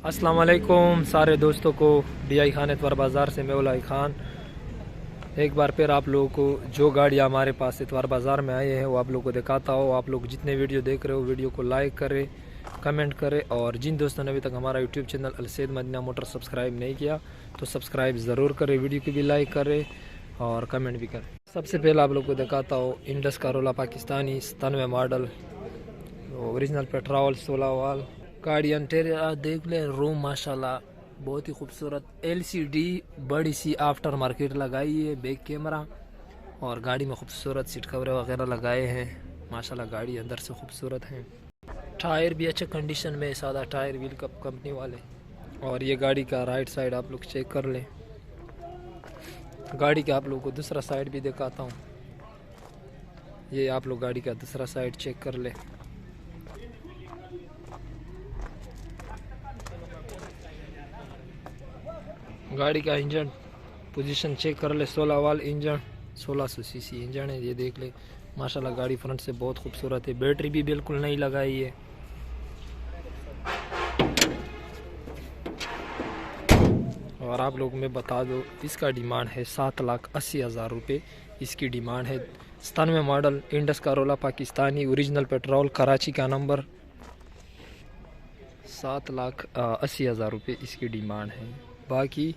अस्सलाम वालेकुम सारे दोस्तों को DI खान इतवार बाज़ार से मैं उलाई खान एक बार फिर आप लोगों को जो गाड़ियाँ हमारे पास इतवार बाज़ार में आए हैं वो आप लोगों को दिखाता हो। आप लोग जितने वीडियो देख रहे हो वीडियो को लाइक करें, कमेंट करें और जिन दोस्तों ने अभी तक हमारा यूट्यूब चैनल अलसैद मदीना मोटर सब्सक्राइब नहीं किया तो सब्सक्राइब ज़रूर करें, वीडियो को भी लाइक करें और कमेंट भी करें। सबसे पहले आप लोग को दिखाता हो Indus Karola Pakistani 97 model original petrol 16 वाल गाड़ी। इंटीरियर देख ले, रूम माशाल्लाह बहुत ही खूबसूरत, LCD बड़ी सी आफ्टर मार्केट लगाई है, बैक कैमरा और गाड़ी में खूबसूरत सीट कवर वगैरह लगाए हैं माशाल्लाह। गाड़ी अंदर से खूबसूरत है, टायर भी अच्छे कंडीशन में, सादा टायर व्हील कप कंपनी वाले। और ये गाड़ी का राइट साइड आप लोग चेक कर लें। गाड़ी का आप लोगों को दूसरा साइड भी दिखाता हूँ, ये आप लोग गाड़ी का दूसरा साइड चेक कर लें। गाड़ी का इंजन पोजीशन चेक कर ले, 16 वाल इंजन 1600 सीसी इंजन है, ये देख ले माशाल्लाह। गाड़ी फ्रंट से बहुत खूबसूरत है, बैटरी भी बिल्कुल नहीं लगाई है। और आप लोग मैं बता दो इसका डिमांड है 7,80,000 रुपये इसकी डिमांड है। 97 model Indus Karola Pakistani original petrol Karachi का नंबर, 7,80,000 रुपये इसकी डिमांड है। बाकी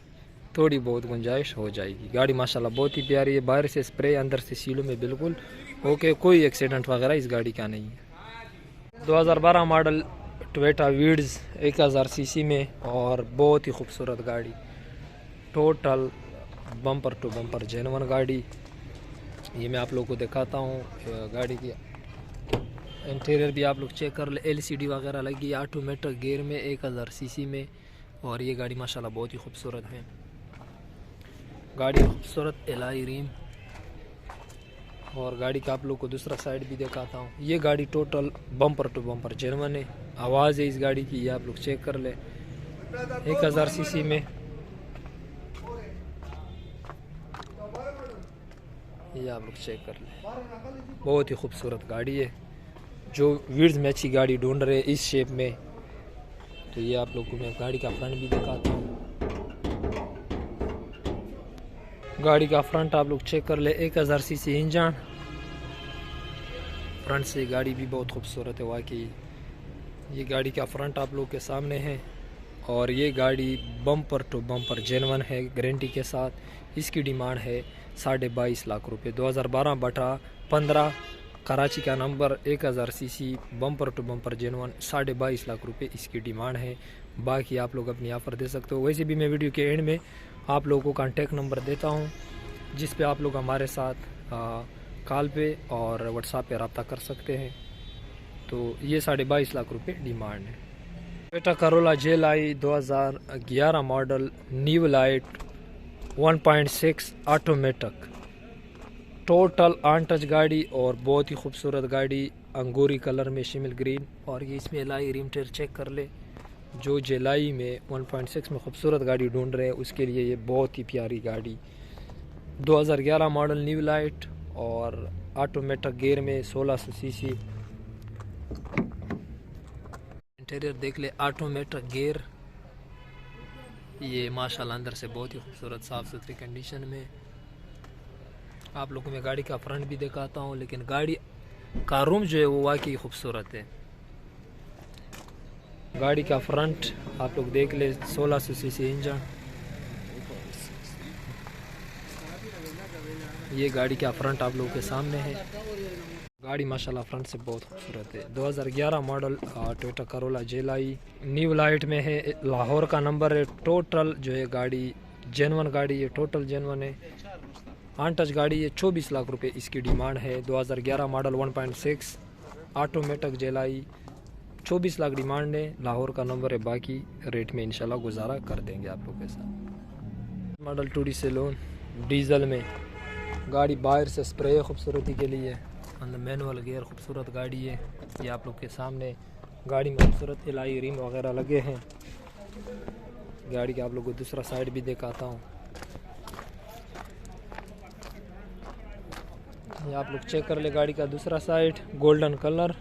थोड़ी बहुत गुंजाइश हो जाएगी। गाड़ी माशाल्लाह बहुत ही प्यारी है, बाहर से स्प्रे अंदर से सीलों में बिल्कुल ओके, कोई एक्सीडेंट वगैरह इस गाड़ी का नहीं है। 2012 मॉडल टोयोटा वीड्स 1000 सीसी में और बहुत ही खूबसूरत गाड़ी, total bumper to bumper genuine गाड़ी। ये मैं आप लोगों को दिखाता हूँ। गाड़ी की इंटीरियर भी आप लोग चेक कर ले, LCD वगैरह लगी, ऑटोमेटिक गियर में 1000 सीसी में। और ये गाड़ी माशाल्लाह बहुत ही खूबसूरत है। गाड़ी खूबसूरत एलाई रिम और गाड़ी का आप लोग को दूसरा साइड भी दिखाता हूँ। ये गाड़ी total bumper to bumper genuine है। आवाज़ है इस गाड़ी की, ये आप लोग चेक कर ले, 1000 सीसी में। ये आप लोग चेक कर ले, बहुत ही खूबसूरत गाड़ी है। जो वीड्स में अच्छी गाड़ी ढूंढ रहे इस शेप में, तो ये आप लोग को मैं गाड़ी का फ्रंट भी दिखाता हूँ। गाड़ी का फ्रंट आप लोग चेक कर ले, 1000 सीसी इंजन, फ्रंट से गाड़ी भी बहुत खूबसूरत है वाकई। ये गाड़ी का फ्रंट आप लोग के सामने है और ये गाड़ी बम्पर टू बम्पर जेन्युइन है गारंटी के साथ। इसकी डिमांड है 22.5 लाख रुपये। 2012/15 कराची का नंबर, 1000 CC bumper to bumper genuine, 22.5 lakh रुपये इसकी डिमांड है। बाकी आप लोग अपनी ऑफ़र दे सकते हो। वैसे भी मैं वीडियो के एंड में आप लोगों को कॉन्टैक्ट नंबर देता हूँ जिस पे आप लोग हमारे साथ कॉल पे और व्हाट्सएप पे रब्ता कर सकते हैं। तो ये 22.5 लाख रुपये डिमांड है। Toyota Corolla JLI 2011 model new light 1.6 automatic, total untouch गाड़ी और बहुत ही खूबसूरत गाड़ी, अंगूरी कलर में शिमल ग्रीन। और ये इसमें एलाई रिम टेर चेक कर ले। जो JLI में 1.6 में खूबसूरत गाड़ी ढूंढ रहे हैं उसके लिए ये बहुत ही प्यारी गाड़ी। 2011 मॉडल न्यू लाइट और ऑटोमेटिक गियर में 1600 सीसी। इंटीरियर देख ले, ऑटोमेटिक गियर, ये माशाल्लाह अंदर से बहुत ही खूबसूरत साफ़ सुथरी कंडीशन में। आप लोगों को मैं गाड़ी का फ्रंट भी दिखाता हूँ, लेकिन गाड़ी का रूम जो है वो वाकई खूबसूरत है। गाड़ी का फ्रंट आप लोग देख ले, 1600 सीसी इंजन। ये गाड़ी का फ्रंट आप लोगों के सामने है। गाड़ी माशाल्लाह फ्रंट से बहुत खूबसूरत है। 2011 model Toyota Corolla JLI new light में है, लाहौर का नंबर है। टोटल जो है गाड़ी जेन्युइन गाड़ी है, टोटल जेन्युइन है, अनटच गाड़ी है। 24 लाख रुपए इसकी डिमांड है। 2011 model 1.6 automatic JLI, 24 lakh demand है। लाहौर का नंबर है, बाकी रेट में इंशाल्लाह गुजारा कर देंगे आप लोग के साथ। मॉडल 2D सैलून डीजल में, गाड़ी बाहर से स्प्रे खूबसूरती के लिए, अंदर मैनुअल गियर, खूबसूरत गाड़ी है। ये आप लोग के सामने गाड़ी में खूबसूरत एलाई रिम वगैरह लगे हैं। गाड़ी का आप लोग को दूसरा साइड भी दिखाता हूँ। ये आप लोग चेक कर ले, गाड़ी का दूसरा साइड गोल्डन कलर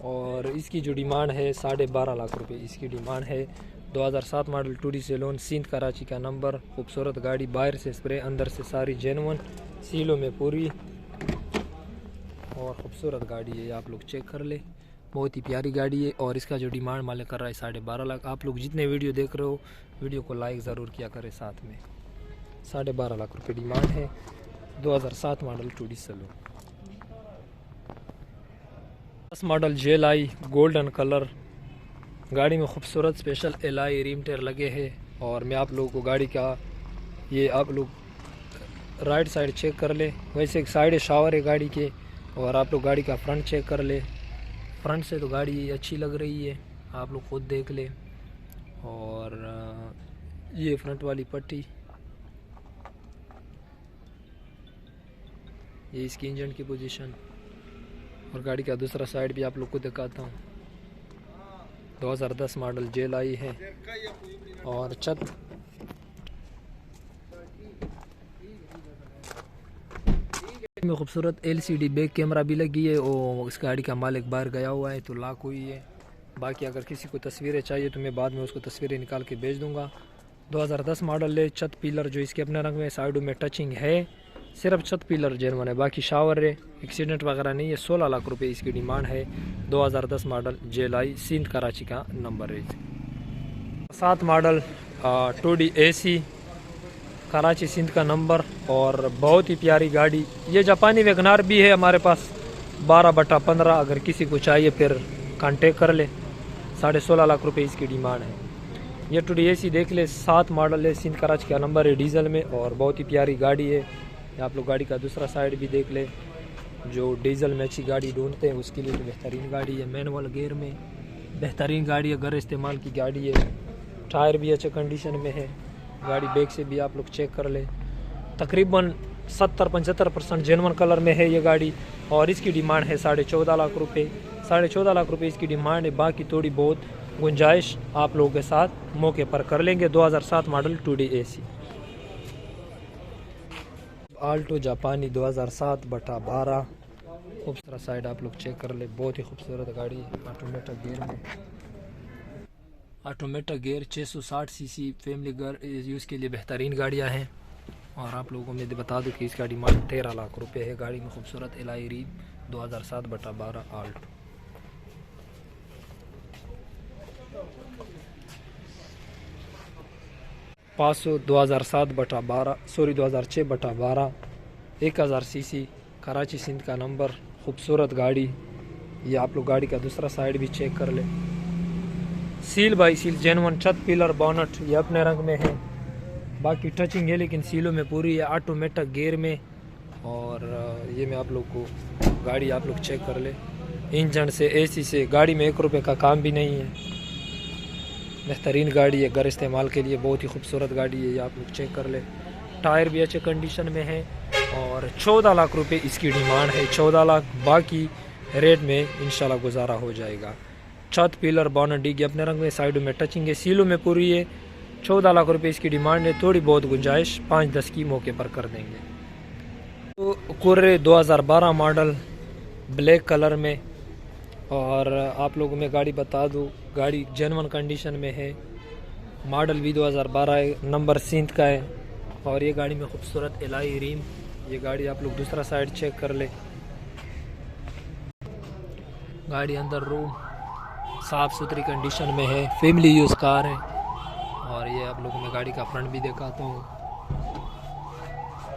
और इसकी जो डिमांड है 12.5 लाख रुपए इसकी डिमांड है। 2007 model tourist saloon Sindh Karachi का नंबर। खूबसूरत गाड़ी, बाहर से स्प्रे, अंदर से सारी जेनवन, सीलों में पूरी और ख़ूबसूरत गाड़ी है। आप लोग चेक कर ले, बहुत ही प्यारी गाड़ी है। और इसका जो डिमांड मालिक कर रहा है 12.5 लाख। आप लोग जितने वीडियो देख रहे हो वीडियो को लाइक ज़रूर किया करें साथ में। 12.5 लाख रुपए डिमांड है। 2007 model tourist saloon. 10 model JLI golden colour. गाड़ी में खूबसूरत स्पेशल एलआई रिम टायर लगे हैं। और मैं आप लोगों को गाड़ी का ये आप लोग राइट साइड चेक कर ले। वैसे एक साइड शावर है गाड़ी के। और आप लोग गाड़ी का फ्रंट चेक कर ले। फ्रंट से तो गाड़ी अच्छी लग रही है, आप लोग खुद देख ले। और ये फ्रंट वाली पट्टी, ये इसकी इंजन की पोजीशन। और गाड़ी का दूसरा साइड भी आप लोग को दिखाता हूँ। 2010 मॉडल JLI है। और छत में खूबसूरत LCD बैक कैमरा भी लगी है। और इस गाड़ी का मालिक बाहर गया हुआ है तो लॉक हुई है। बाकी अगर किसी को तस्वीरें चाहिए तो मैं बाद में उसको तस्वीरें निकाल के भेज दूंगा। 2010 मॉडल है। छत पिलर जो इसके अपने रंग में, साइडों में टचिंग है, सिर्फ छत पिलर जेनवन है, बाकी शावर है, एक्सीडेंट वगैरह नहीं है। 16 लाख रुपए इसकी डिमांड है। 2010 मॉडल JLI सिंध कराची का नंबर है। 7 model 2D AC Karachi Sindh का नंबर। और बहुत ही प्यारी गाड़ी, ये जापानी वैगनार भी है हमारे पास। 12/15 अगर किसी को चाहिए फिर कांटेक्ट कर ले। 16.5 लाख रुपए इसकी डिमांड है। ये 2D AC देख ले। 7 मॉडल है, सिंध कराची का नंबर है, डीजल में। और बहुत ही प्यारी गाड़ी है। आप लोग गाड़ी का दूसरा साइड भी देख ले। जो डीजल में अच्छी गाड़ी ढूंढते हैं उसके लिए तो बेहतरीन गाड़ी है। मैनुअल गियर में बेहतरीन गाड़ी है, घर इस्तेमाल की गाड़ी है। टायर भी अच्छे कंडीशन में है। गाड़ी बैक से भी आप लोग चेक कर ले। तकरीबन 70-75% जेनवन कलर में है ये गाड़ी। और इसकी डिमांड है 14.5 लाख रुपए। 14.5 लाख रुपए इसकी डिमांड है। बाकी थोड़ी बहुत गुंजाइश आप लोगों के साथ मौके पर कर लेंगे। 2007 मॉडल 2D AC आल्टो जापानी 2007/12। खूबसूरत साइड आप लोग चेक कर ले, बहुत ही खूबसूरत गाड़ी। ऑटोमेटिक गियर में, ऑटोमेटिक गियर, 660 सीसी फैमिली घर यूज़ के लिए बेहतरीन गाड़ियां हैं। और आप लोगों को मैं बता दूं कि इसका डिमांड 13 लाख रुपए है। गाड़ी में खूबसूरत एलआई रिम 2007/12 आल्टो। पासो 2006/12 1000 सीसी कराची सिंध का नंबर। खूबसूरत गाड़ी। ये आप लोग गाड़ी का दूसरा साइड भी चेक कर ले। सील बाई सील जेनवन, छत पिलर बोनट ये अपने रंग में है। बाकी टचिंग है लेकिन सीलों में पूरी है। ऑटोमेटिक गियर में। और ये मैं आप लोग को गाड़ी आप लोग चेक कर ले। इंजन से AC से गाड़ी में 1 रुपये का काम भी नहीं है। बेहतरीन गाड़ी है, घर इस्तेमाल के लिए बहुत ही खूबसूरत गाड़ी है। ये आप लोग चेक कर ले। टायर भी अच्छे कंडीशन में है। और 14 लाख रुपए इसकी डिमांड है। 14 लाख, बाकी रेट में इंशाल्लाह गुजारा हो जाएगा। छत पिलर बोनट डिग्गी अपने रंग में, साइडों में टचिंग है, सीलों में पूरी है। 14 लाख रुपए इसकी डिमांड है। थोड़ी बहुत गुंजाइश 5-10 की मौके पर कर देंगे। तो कुर्रे 2012 मॉडल ब्लैक कलर में। और आप लोगों में गाड़ी बता दूं, गाड़ी जेनवन कंडीशन में है। मॉडल भी 2012 है, नंबर सिंध का है। और ये गाड़ी में खूबसूरत एलआई रिम। ये गाड़ी आप लोग दूसरा साइड चेक कर ले। गाड़ी अंदर रूम साफ़ सुथरी कंडीशन में है, फैमिली यूज़ कार है। और ये आप लोगों में गाड़ी का फ्रंट भी दिखाता हूँ।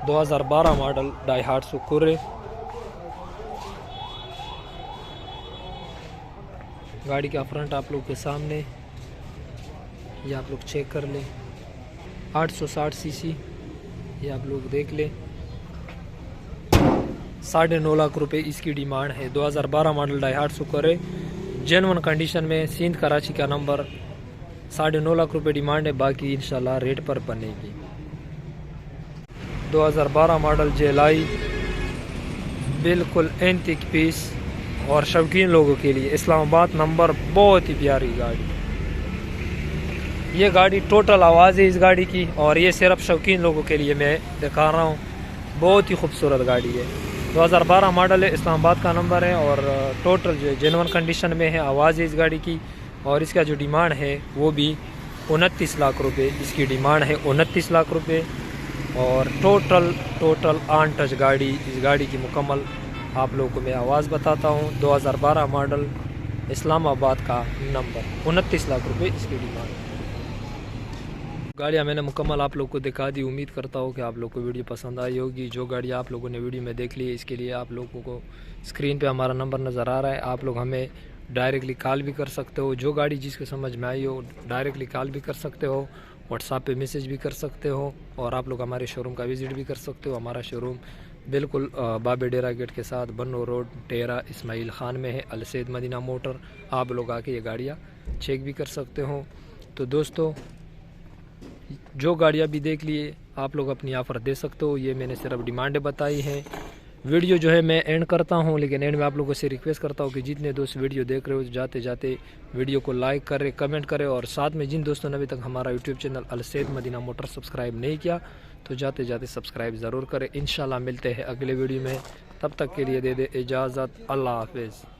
2012 मॉडल डाइहाट्सू कुर्रे। गाड़ी का फ्रंट आप लोग के सामने, ये आप लोग चेक कर ले। 860 सीसी ये आप लोग देख ले। 9.5 लाख रुपए इसकी डिमांड है। 2012 मॉडल डाइहाट्सू कुर्रे, जेनवन कंडीशन में, सिंध कराची का नंबर। 9.5 लाख रुपए डिमांड है। बाकी इंशाल्लाह रेट पर बनेगी। 2012 मॉडल JLI बिल्कुल एंटीक पीस और शौकीन लोगों के लिए, इस्लामाबाद नंबर। बहुत ही प्यारी गाड़ी। ये गाड़ी टोटल आवाज़ है इस गाड़ी की। और ये सिर्फ शौकीन लोगों के लिए मैं दिखा रहा हूँ। बहुत ही खूबसूरत गाड़ी है। 2012 मॉडल है, इस्लामाबाद का नंबर है और टोटल जो जेन्युइन कंडीशन में है। आवाज़ है इस गाड़ी की और इसका जो डिमांड है वो भी 29 लाख रुपए इसकी डिमांड है, 29 लाख रुपए। और टोटल ऑन टच गाड़ी, इस गाड़ी की मुकम्मल आप लोगों को मैं आवाज़ बताता हूँ। 2012 मॉडल, इस्लामाबाद का नंबर, 29 लाख रुपए इसकी डिमांड। गाड़ियाँ मैंने मुकम्मल आप लोग को दिखा दी। उम्मीद करता हूँ कि आप लोग को वीडियो पसंद आई होगी। जो गाड़ी आप लोगों ने वीडियो में देख ली है, इसके लिए आप लोगों को स्क्रीन पे हमारा नंबर नज़र आ रहा है। आप लोग हमें डायरेक्टली कॉल भी कर सकते हो। जो गाड़ी जिसके समझ में आई हो डायरेक्टली कॉल भी कर सकते हो, व्हाट्सएप पे मैसेज भी कर सकते हो और आप लोग हमारे शोरूम का विज़िट भी कर सकते हो। हमारा शोरूम बिल्कुल बाबे डेरा गेट के साथ बन्नो रोड, टेरा इस्माइल खान में है, अलसैद मदीना मोटर। आप लोग आके ये गाड़ियाँ चेक भी कर सकते हो। तो दोस्तों, जो गाड़ियाँ भी देख लिए आप लोग अपनी ऑफ़र दे सकते हो। ये मैंने सिर्फ डिमांडें बताई हैं। वीडियो जो है मैं एंड करता हूँ, लेकिन एंड में आप लोगों से रिक्वेस्ट करता हूँ कि जितने दोस्त वीडियो देख रहे हो जाते जाते वीडियो को लाइक करें, कमेंट करें और साथ में जिन दोस्तों ने अभी तक हमारा यूट्यूब चैनल अलसैद मदीना मोटर सब्सक्राइब नहीं किया तो जाते जाते सब्सक्राइब ज़रूर करें। इंशाल्लाह मिलते हैं अगले वीडियो में, तब तक के लिए दे इजाज़त। अल्लाह हाफिज़।